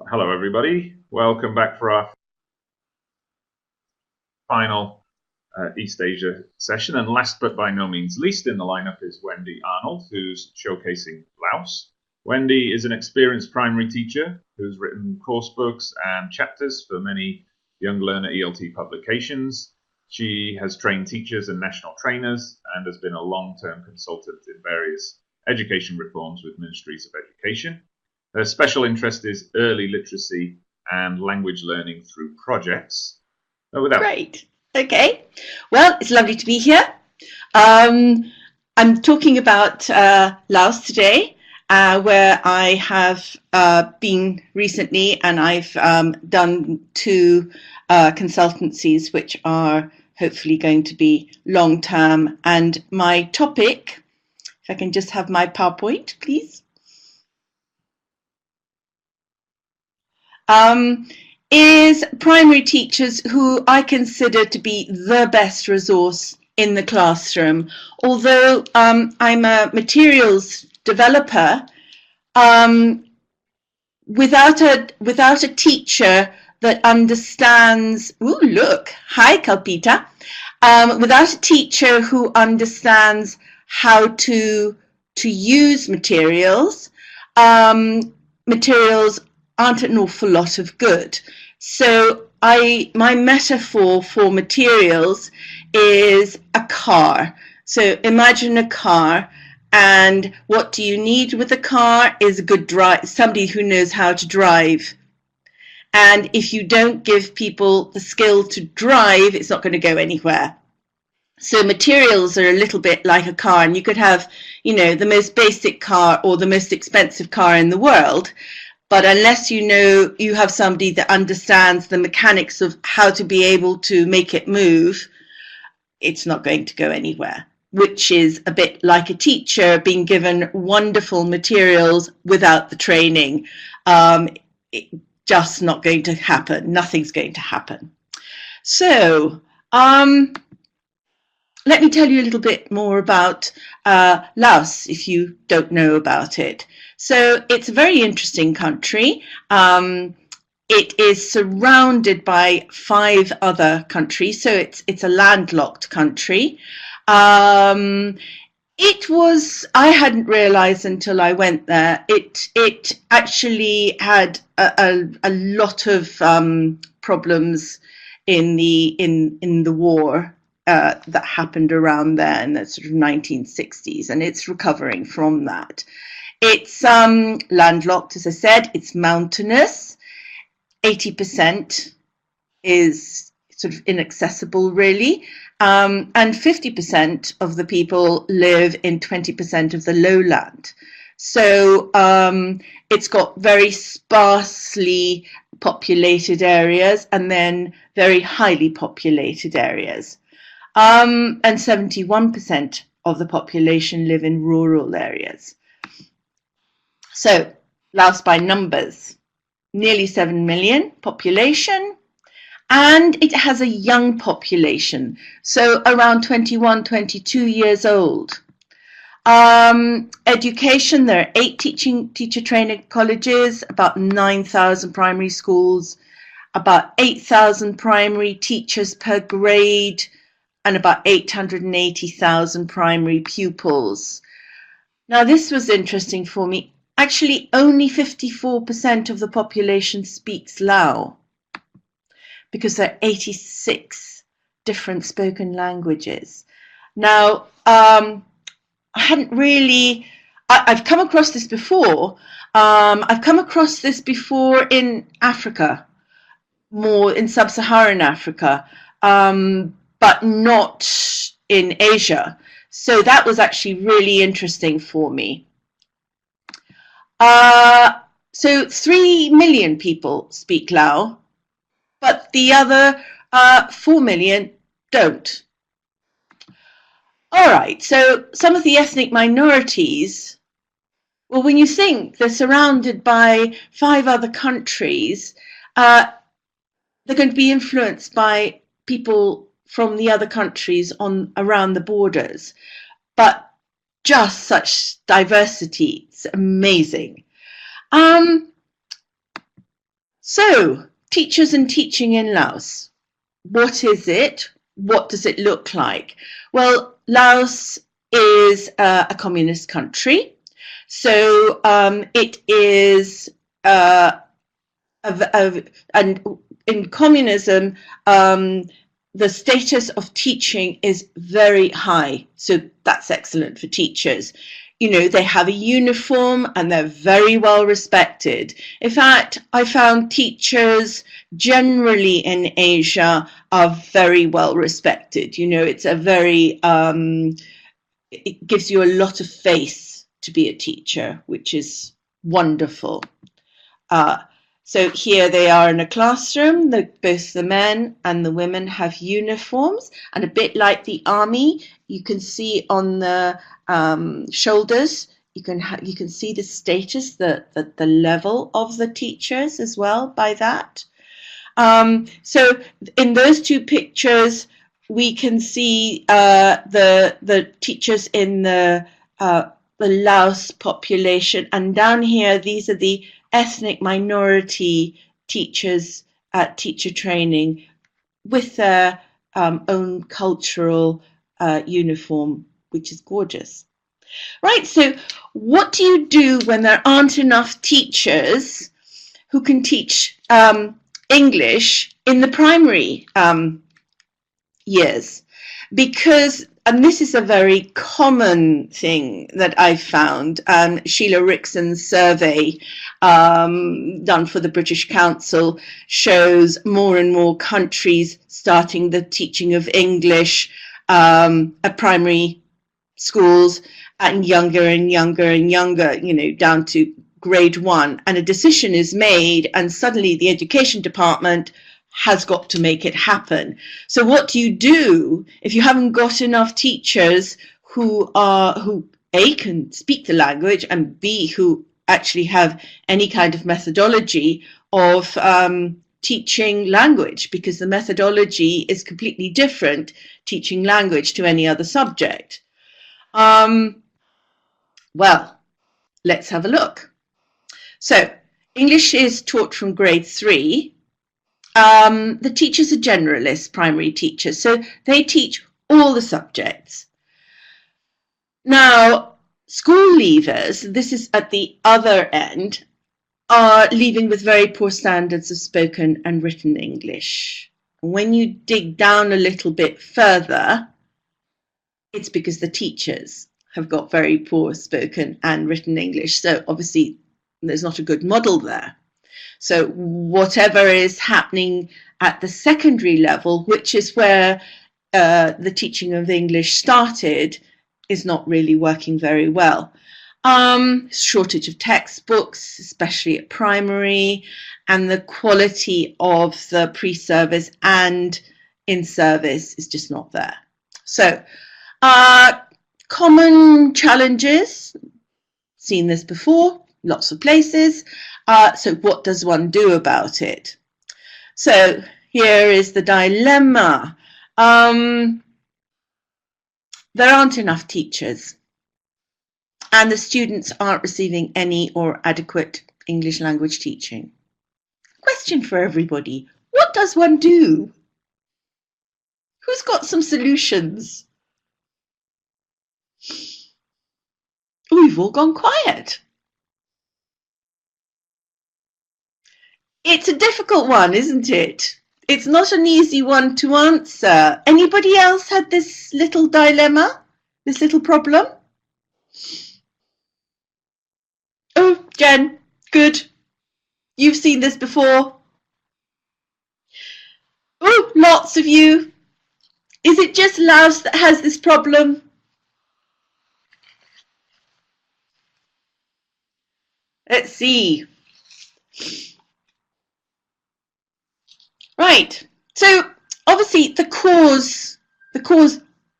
Hello, everybody. Welcome back for our final East Asia session. And last but by no means least in the lineup is Wendy Arnold, who's showcasing Laos. Wendy is an experienced primary teacher who's written course books and chapters for many Young Learner ELT publications. She has trained teachers and national trainers and has been a long-term consultant in various education reforms with ministries of education. Her special interest is early literacy and language learning through projects. Great. Okay. Well, it's lovely to be here. I'm talking about Laos today, where I have been recently, and I've done two consultancies, which are hopefully going to be long-term. And my topic, if I can just have my PowerPoint, please. Is primary teachers who I consider to be the best resource in the classroom. Although I'm a materials developer, without a teacher that understands, ooh, look, hi Kalpita, without a teacher who understands how to use materials, materials aren't an awful lot of good. So my metaphor for materials is a car. So imagine a car, and what do you need with a car is a good somebody who knows how to drive. And if you don't give people the skill to drive, it's not going to go anywhere. So materials are a little bit like a car, and you could have, the most basic car or the most expensive car in the world. But unless you have somebody that understands the mechanics of how to be able to make it move, it's not going to go anywhere, which is a bit like a teacher being given wonderful materials without the training. It's just not going to happen. Nothing's going to happen. So let me tell you a little bit more about Laos, if you don't know about it. So it's a very interesting country. It is surrounded by 5 other countries, so it's a landlocked country. I hadn't realized until I went there, it actually had a lot of problems in the war that happened around there in the sort of 1960s, and it's recovering from that. It's landlocked, as I said. It's mountainous. 80% is sort of inaccessible, really. And 50% of the people live in 20% of the lowland. So it's got very sparsely populated areas and then very highly populated areas. And 71% of the population live in rural areas. So Laos by numbers, nearly 7 million population, and it has a young population, so around 21, 22 years old. Education, there are 8 teacher training colleges, about 9,000 primary schools, about 8,000 primary teachers per grade, and about 880,000 primary pupils. Now this was interesting for me. Actually, only 54% of the population speaks Lao, because there are 86 different spoken languages. Now, I hadn't really, I've come across this before. I've come across this before in Africa, more in sub-Saharan Africa, but not in Asia. So that was actually really interesting for me. So 3 million people speak Lao, but the other 4 million don't. All right, so some of the ethnic minorities, well, when you think they're surrounded by 5 other countries, they're going to be influenced by people from the other countries around the borders. But just such diversity, it's amazing. So, teachers and teaching in Laos. What is it? What does it look like? Well, Laos is a communist country. So it is, and in communism, the status of teaching is very high. So that's excellent for teachers. You know, they have a uniform and they're very well respected. In fact, I found teachers generally in Asia are very well respected. You know, it's a very, it gives you a lot of face to be a teacher, which is wonderful. So here they are in a classroom. Both the men and the women have uniforms, and a bit like the army, you can see on the shoulders, you can see the status, the level of the teachers as well by that. So in those two pictures, we can see the teachers in the Laos population, and down here, these are the ethnic minority teachers at teacher training with their own cultural uniform, which is gorgeous. Right, so what do you do when there aren't enough teachers who can teach English in the primary years? Because, and this is a very common thing that I've found, Sheila Rickson's survey done for the British Council shows more and more countries starting the teaching of English at primary schools and younger and younger and younger, you know, down to grade 1. And a decision is made, and suddenly the education department has got to make it happen. So what do you do if you haven't got enough teachers who A, can speak the language, and B, who actually have any kind of methodology of teaching language, because the methodology is completely different teaching language to any other subject. Well, let's have a look. So English is taught from grade 3. The teachers are generalists, primary teachers, so they teach all the subjects. Now, school leavers, this is at the other end, are leaving with very poor standards of spoken and written English. When you dig down a little bit further, it's because the teachers have got very poor spoken and written English. So obviously there's not a good model there. So whatever is happening at the secondary level, which is where the teaching of English started, is not really working very well. Shortage of textbooks, especially at primary, and the quality of the pre-service and in-service is just not there. So common challenges, seen this before, lots of places. So what does one do about it? So here is the dilemma. There aren't enough teachers, and the students aren't receiving any or adequate English language teaching. Question for everybody: what does one do? Who's got some solutions? Oh, we've all gone quiet. It's a difficult one, isn't it? It's not an easy one to answer. Anybody else had this little dilemma, this little problem? Oh, Jen, good. You've seen this before. Oh, lots of you. Is it just Laos that has this problem? Let's see. Right, so obviously the cause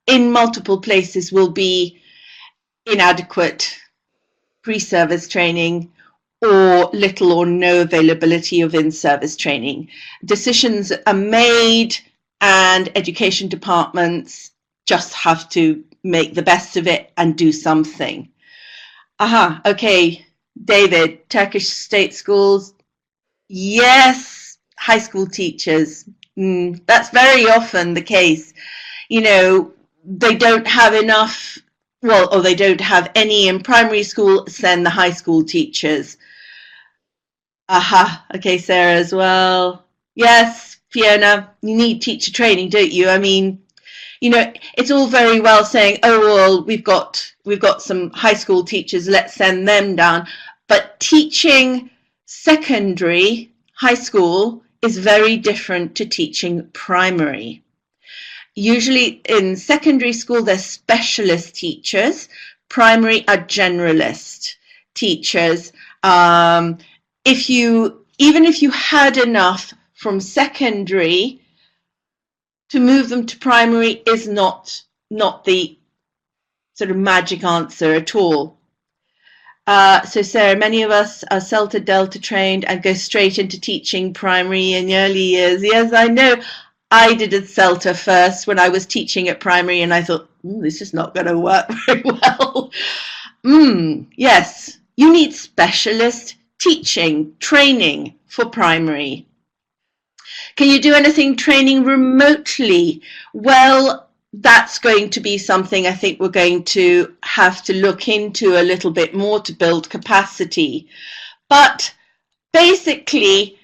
in multiple places will be inadequate pre-service training or little or no availability of in-service training. Decisions are made and education departments just have to make the best of it and do something. Okay, David, Turkish state schools, Yes, high school teachers. That's very often the case. You know, they don't have enough, well, or they don't have any in primary school, send the high school teachers. Aha, okay, Sarah as well. Yes, Fiona, you need teacher training, don't you? I mean, you know, it's all very well saying, oh well, we've got some high school teachers, let's send them down. But teaching secondary, high school is very different to teaching primary. Usually in secondary school, they're specialist teachers. Primary are generalist teachers. Even if you had enough from secondary, to move them to primary is not the sort of magic answer at all. So Sarah, many of us are CELTA Delta trained and go straight into teaching primary in early years. Yes, I know. I did a CELTA first when I was teaching at primary, and I thought, this is not going to work very well. Yes, you need specialist teaching, training for primary. Can you do anything training remotely? Well, that's going to be something I think we're going to have to look into a little bit more to build capacity. But basically,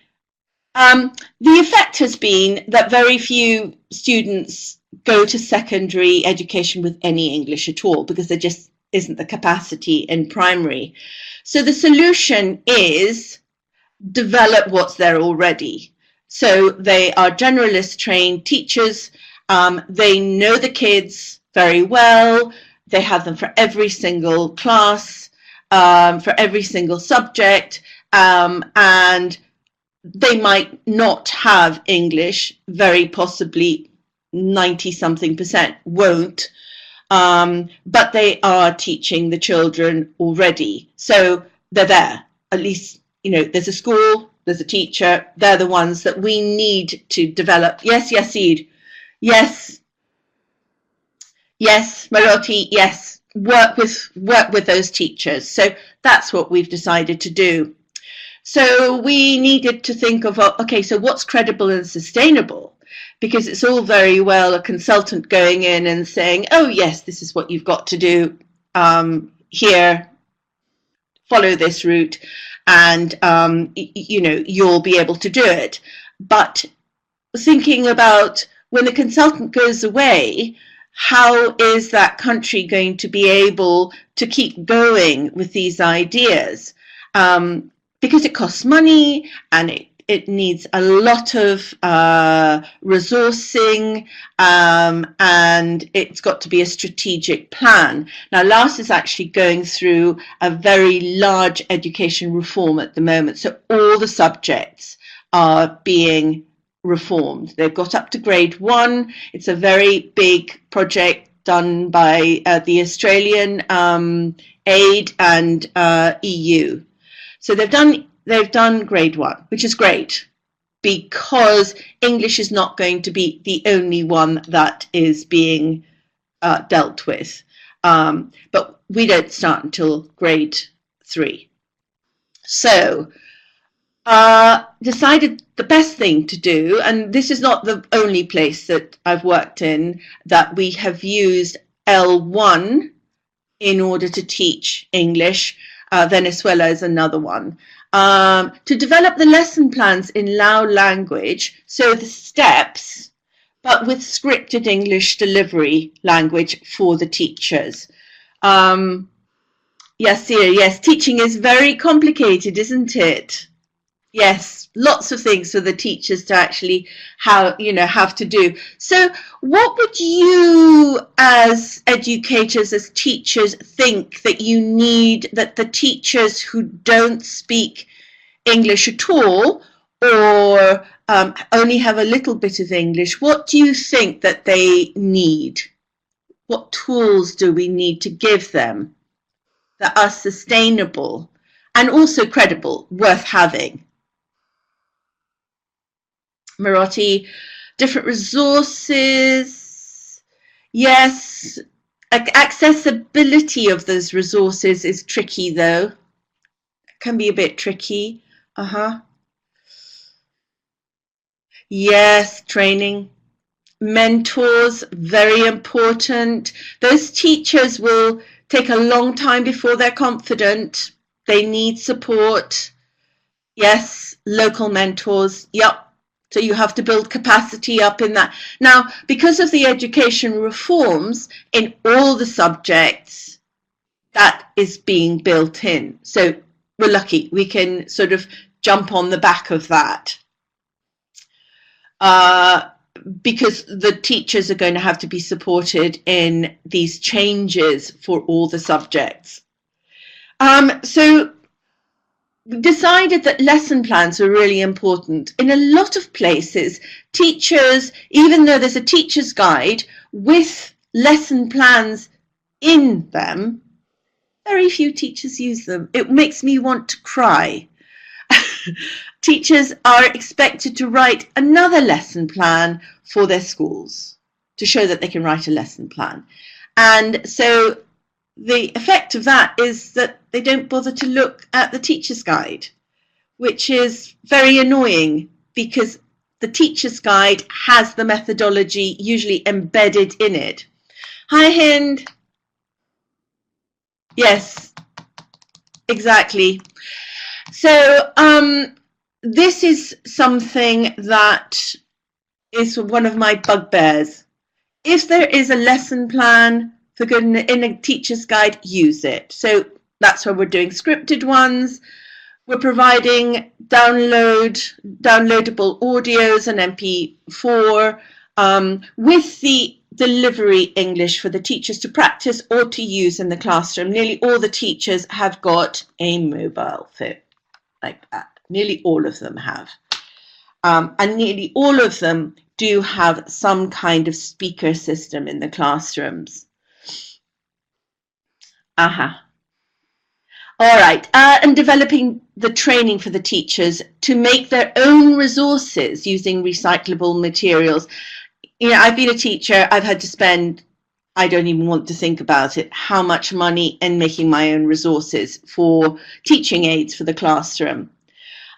the effect has been that very few students go to secondary education with any English at all because there just isn't the capacity in primary. So the solution is develop what's there already. So they are generalist trained teachers. They know the kids very well. They have them for every single class, for every single subject, and they might not have English, very possibly 90-something% won't, but they are teaching the children already. So they're there. At least, you know, there's a school, there's a teacher. They're the ones that we need to develop. Yes, Yasid. Yes. Yes, Maroti. Yes. Work with those teachers. So that's what we've decided to do. So we needed to think of, okay, so what's credible and sustainable? Because it's all very well a consultant going in and saying, oh, yes, this is what you've got to do here, follow this route, and, you know, you'll be able to do it. But thinking about when the consultant goes away, how is that country going to be able to keep going with these ideas? Because it costs money and it needs a lot of resourcing, and it's got to be a strategic plan. Now, Laos is actually going through a very large education reform at the moment. So all the subjects are being reformed. They've got up to grade 1. It's a very big project done by the Australian aid and EU. So they've done grade 1, which is great, because English is not going to be the only one that is being dealt with. But we don't start until grade 3. So decided the best thing to do, and this is not the only place that I've worked in that we have used L1 in order to teach English. Venezuela is another one. To develop the lesson plans in Lao language, so the steps, but with scripted English delivery language for the teachers. Yes, teaching is very complicated, isn't it? Yes, lots of things for the teachers to actually have to do. So what would you as educators, as teachers, think that you need, that the teachers who don't speak English at all, or only have a little bit of English, what do you think that they need? What tools do we need to give them that are sustainable and also credible, worth having? Maroti, different resources. Yes, accessibility of those resources is tricky, though. It can be a bit tricky. Yes, training. Mentors, very important. Those teachers will take a long time before they're confident. They need support. Yes, local mentors. Yep. So you have to build capacity up in that. Now, because of the education reforms in all the subjects, that is being built in. So we're lucky. We can sort of jump on the back of that. Because the teachers are going to have to be supported in these changes for all the subjects. So we decided that lesson plans were really important. In a lot of places, teachers, even though there's a teacher's guide with lesson plans in them, very few teachers use them. It makes me want to cry. Teachers are expected to write another lesson plan for their schools to show that they can write a lesson plan. And so the effect of that is that they don't bother to look at the teacher's guide, which is very annoying because the teacher's guide has the methodology usually embedded in it. Hi, Hind. Yes, exactly. So this is something that is one of my bugbears. If there is a lesson plan for good in a teacher's guide, use it. So that's why we're doing scripted ones. We're providing downloadable audios and MP4 with the delivery English for the teachers to practice or to use in the classroom. Nearly all the teachers have got a mobile phone like that. Nearly all of them have. And nearly all of them do have some kind of speaker system in the classrooms. All right, and developing the training for the teachers to make their own resources using recyclable materials. You know, I've been a teacher, I've had to spend, I don't even want to think about it, how much money in making my own resources for teaching aids for the classroom.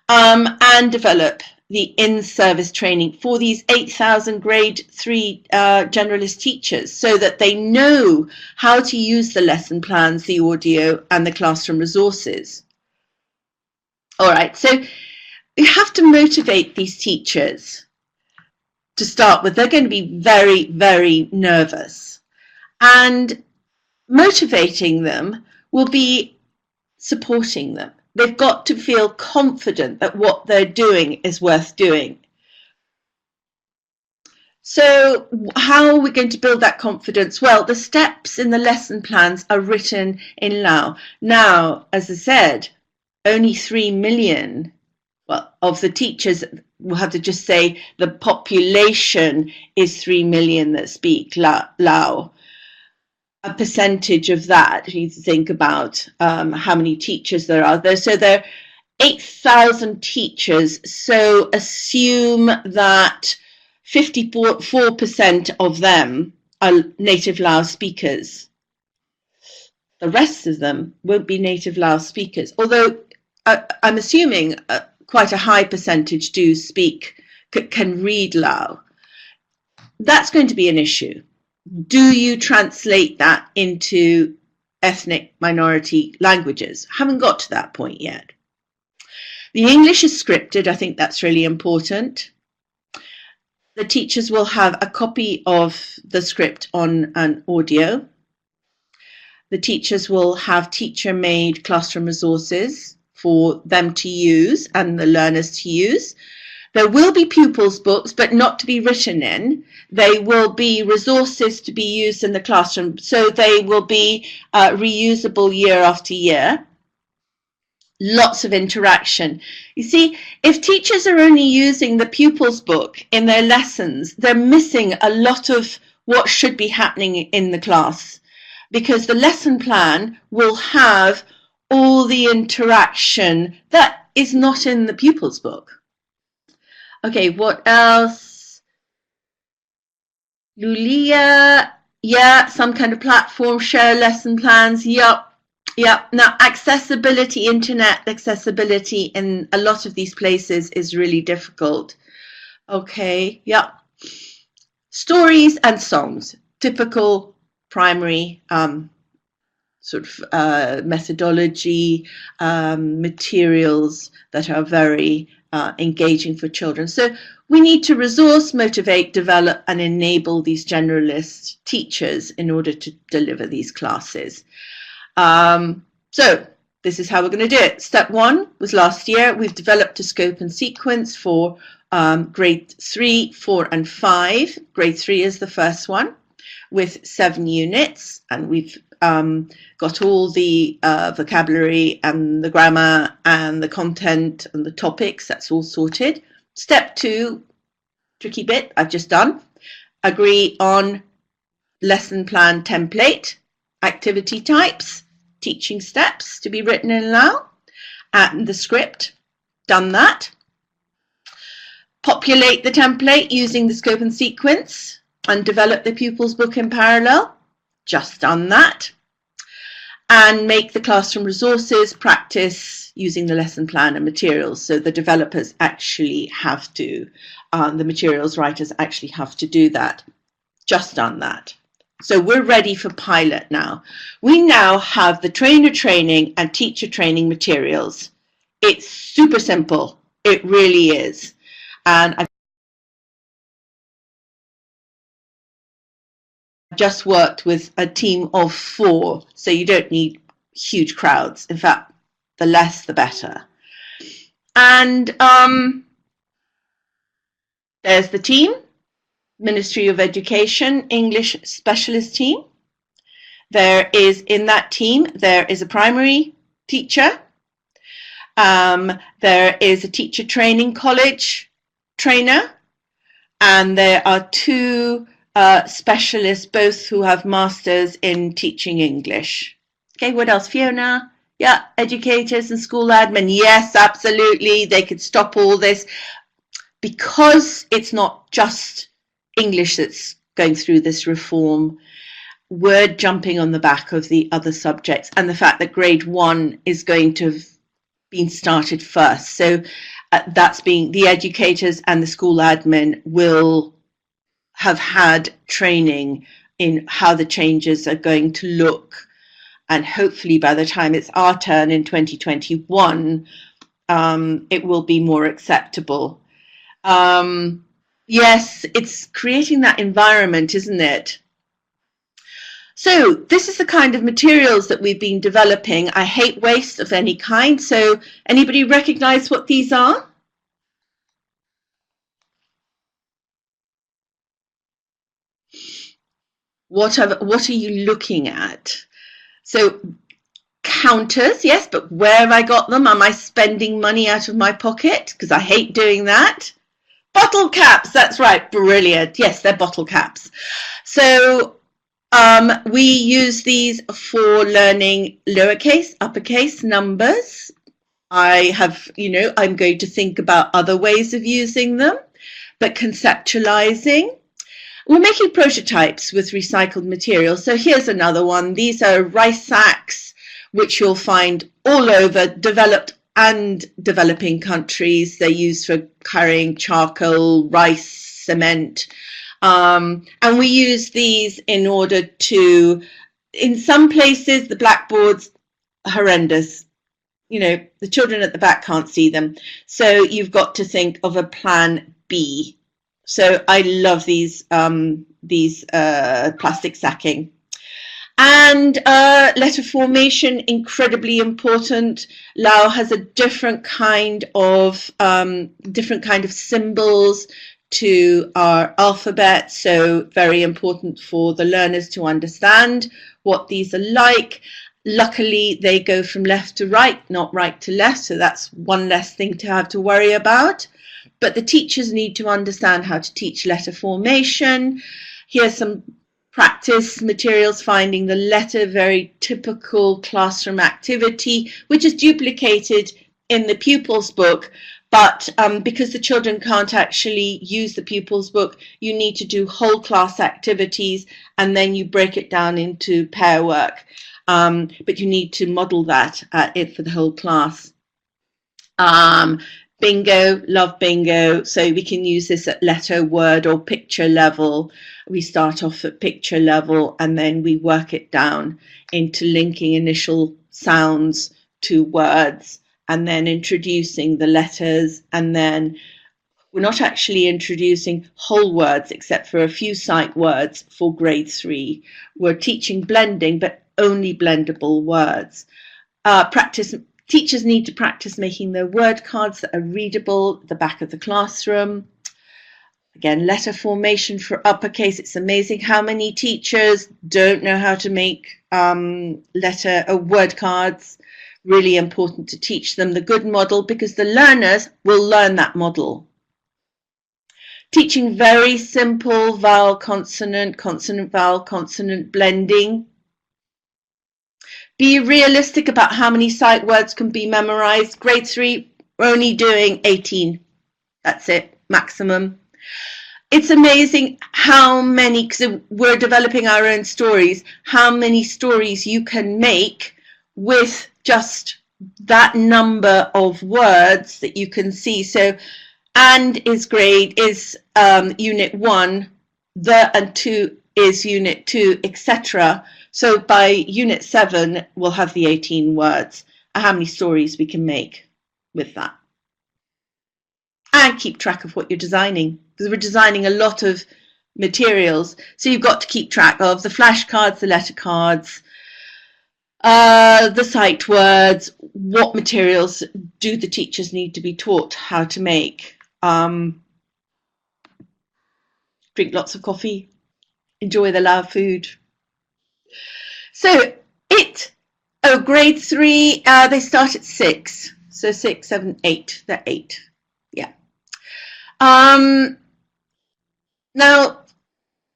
And develop the in-service training for these 8,000 grade 3 generalist teachers so that they know how to use the lesson plans, the audio, and the classroom resources. All right, so you have to motivate these teachers to start with. They're going to be very, very nervous. And motivating them will be supporting them. They've got to feel confident that what they're doing is worth doing. So how are we going to build that confidence? Well, the steps in the lesson plans are written in Lao. Now, as I said, only 3 million of the teachers, we'll have to just say the population is 3 million that speak Lao. A percentage of that, you need to think about how many teachers there are there. So there are 8,000 teachers. So assume that 54% of them are native Lao speakers. The rest of them won't be native Lao speakers, although I'm assuming quite a high percentage do speak, can read Lao. That's going to be an issue. Do you translate that into ethnic minority languages? Haven't got to that point yet. The English is scripted. I think that's really important. The teachers will have a copy of the script on an audio. The teachers will have teacher-made classroom resources for them to use and the learners to use. There will be pupils' books, but not to be written in. They will be resources to be used in the classroom, so they will be reusable year after year. Lots of interaction. You see, if teachers are only using the pupils' book in their lessons, they're missing a lot of what should be happening in the class, because the lesson plan will have all the interaction that is not in the pupils' book. Okay, what else? Lulia, yeah, some kind of platform, share lesson plans, yep. Now, accessibility, internet accessibility in a lot of these places is really difficult. Okay, yeah. Stories and songs, typical primary sort of methodology, materials that are very engaging for children. So we need to resource, motivate, develop, and enable these generalist teachers in order to deliver these classes. So this is how we're going to do it. Step 1 was last year. We've developed a scope and sequence for grade 3, 4, and 5. Grade 3 is the first one with 7 units, and we've got all the vocabulary and the grammar and the content and the topics. That's all sorted. Step 2, tricky bit, I've just done. Agree on lesson plan template, activity types, teaching steps to be written in Lao, and the script. Done that. Populate the template using the scope and sequence and develop the pupils book in parallel. Just done that. And make the classroom resources practice using the lesson plan and materials. So the developers actually have to, the materials writers actually have to do that. Just done that. So we're ready for pilot now. We now have the trainer training and teacher training materials. It's super simple. It really is. And I've just worked with a team of 4, so you don't need huge crowds. In fact, the less the better. And there's the team, Ministry of Education English specialist team. There is, in that team, there is a primary teacher. There is a teacher training college trainer, and there are 2 specialists, both who have masters in teaching English. Okay, what else? Fiona? Yeah, educators and school admin. Yes, absolutely. They could stop all this because it's not just English that's going through this reform. We're jumping on the back of the other subjects, and the fact that grade 1 is going to have been started first. So that's being the educators and the school admin will have had training in how the changes are going to look, and hopefully by the time it's our turn in 2021 it will be more acceptable. Yes, it's creating that environment, isn't it? So this is the kind of materials that we've been developing. I hate waste of any kind. So anybody recognize what these are? What are you looking at? So counters, yes, but where have I got them? Am I spending money out of my pocket? Because I hate doing that. Bottle caps, that's right, brilliant. Yes, they're bottle caps. So we use these for learning lowercase, uppercase numbers. I have, I'm going to think about other ways of using them, but conceptualizing. We're making prototypes with recycled material. So here's another one. These are rice sacks, which you'll find all over developed and developing countries. They're used for carrying charcoal, rice, cement. And we use these in order to, in some places, the blackboard's horrendous. The children at the back can't see them. So you've got to think of a plan B. So I love these plastic sacking. And letter formation, incredibly important. Lao has a different kind of symbols to our alphabet, so very important for the learners to understand what these are like. Luckily, they go from left to right, not right to left, so that's one less thing to have to worry about. But the teachers need to understand how to teach letter formation. Here's some practice materials, finding the letter, very typical classroom activity, which is duplicated in the pupils book. But because the children can't actually use the pupils book, you need to do whole class activities, and then you break it down into pair work. But you need to model that for the whole class. bingo, love bingo. So we can use this at letter, word, or picture level. We start off at picture level and then we work it down into linking initial sounds to words and then introducing the letters. And then we're not actually introducing whole words except for a few sight words for grade 3. We're teaching blending, but only blendable words. Teachers need to practice making their word cards that are readable at the back of the classroom. Again, letter formation for uppercase. It's amazing how many teachers don't know how to make word cards. Really important to teach them the good model because the learners will learn that model. Teaching very simple vowel consonant, consonant vowel consonant blending. Be realistic about how many sight words can be memorized. Grade 3, we're only doing 18. That's it, maximum. It's amazing how many, because we're developing our own stories, how many stories you can make with just that number of words that you can see. So, and is unit 1, the and 2 is unit 2, etc. So by unit 7, we'll have the 18 words, how many stories we can make with that. And keep track of what you're designing, because we're designing a lot of materials. So you've got to keep track of the flashcards, the letter cards, the sight words, what materials do the teachers need to be taught how to make. Drink lots of coffee, enjoy the Lao food. So grade 3, they start at 6. So 6, 7, 8, they're 8. Yeah. Now,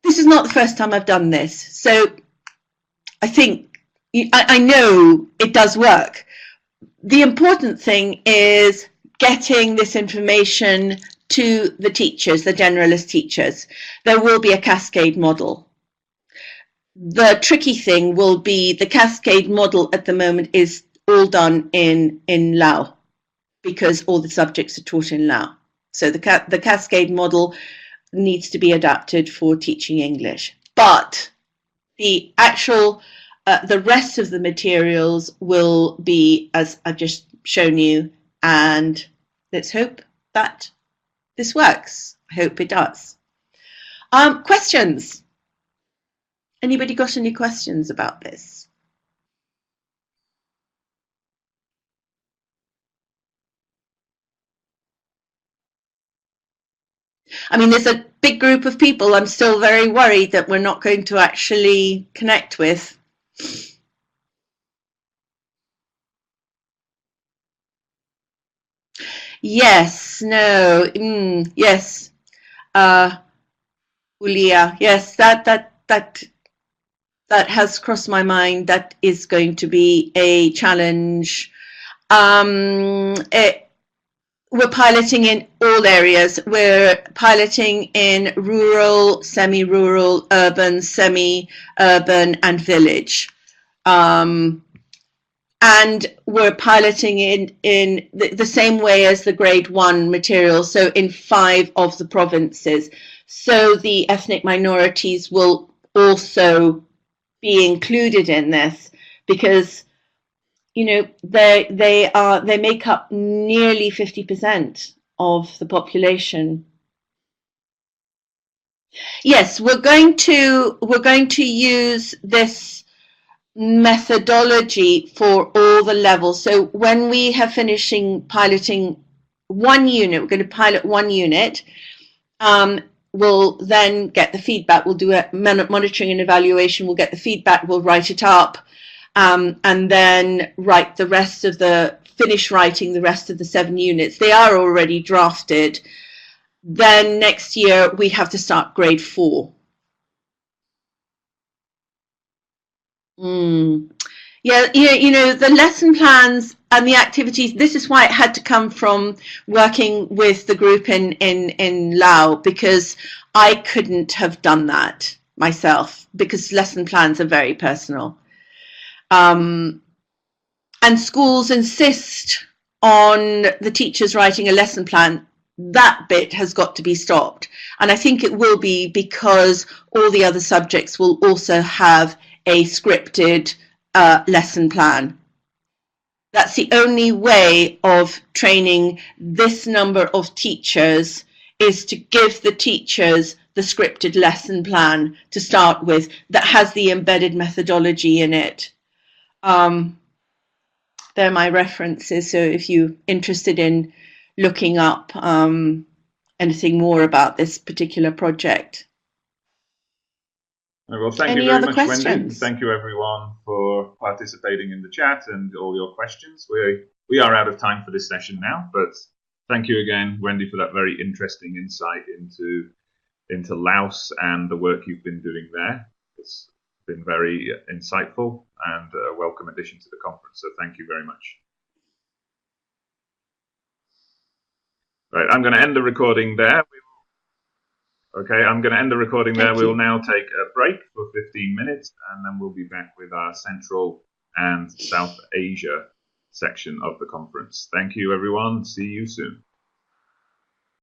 this is not the first time I've done this. So I think, I know it does work. The important thing is getting this information to the teachers, the generalist teachers. There will be a cascade model. The tricky thing will be the cascade model at the moment is all done in Lao because all the subjects are taught in Lao. So the cascade model needs to be adapted for teaching English. But the actual, the rest of the materials will be as I've just shown you, and let's hope that this works. I hope it does. Questions? Anybody got any questions about this? I mean, there's a big group of people I'm still very worried that we're not going to actually connect with. Yes, no, yes, Ulia, yes, that has crossed my mind. That is going to be a challenge. We're piloting in all areas. We're piloting in rural, semi-rural, urban, semi-urban, and village. And we're piloting in the same way as the grade 1 material, so in 5 of the provinces. So the ethnic minorities will also be included in this because, you know, they make up nearly 50% of the population. Yes, we're going to use this methodology for all the levels. So when we have finishing piloting one unit, we're going to pilot one unit. We'll then get the feedback. We'll do a monitoring and evaluation. We'll get the feedback. We'll write it up. And then finish writing the rest of the 7 units. They are already drafted. Then next year we have to start grade 4. Yeah, you know, the lesson plans and the activities, this is why it had to come from working with the group in Laos, because I couldn't have done that myself because lesson plans are very personal. And schools insist on the teachers writing a lesson plan, that bit has got to be stopped. And I think it will be because all the other subjects will also have a scripted lesson plan. That's the only way of training this number of teachers, is to give the teachers the scripted lesson plan to start with that has the embedded methodology in it. They're my references, so if you're interested in looking up anything more about this particular project. Well, thank you very much, Wendy. Thank you, everyone, for participating in the chat and all your questions. We are out of time for this session now, but thank you again, Wendy, for that very interesting insight into Laos and the work you've been doing there. It's been very insightful and a welcome addition to the conference, so thank you very much. Right, I'm going to end the recording there. Okay, I'm going to end the recording there. We will now take a break for 15 minutes, and then we'll be back with our Central and South Asia section of the conference. Thank you, everyone. See you soon.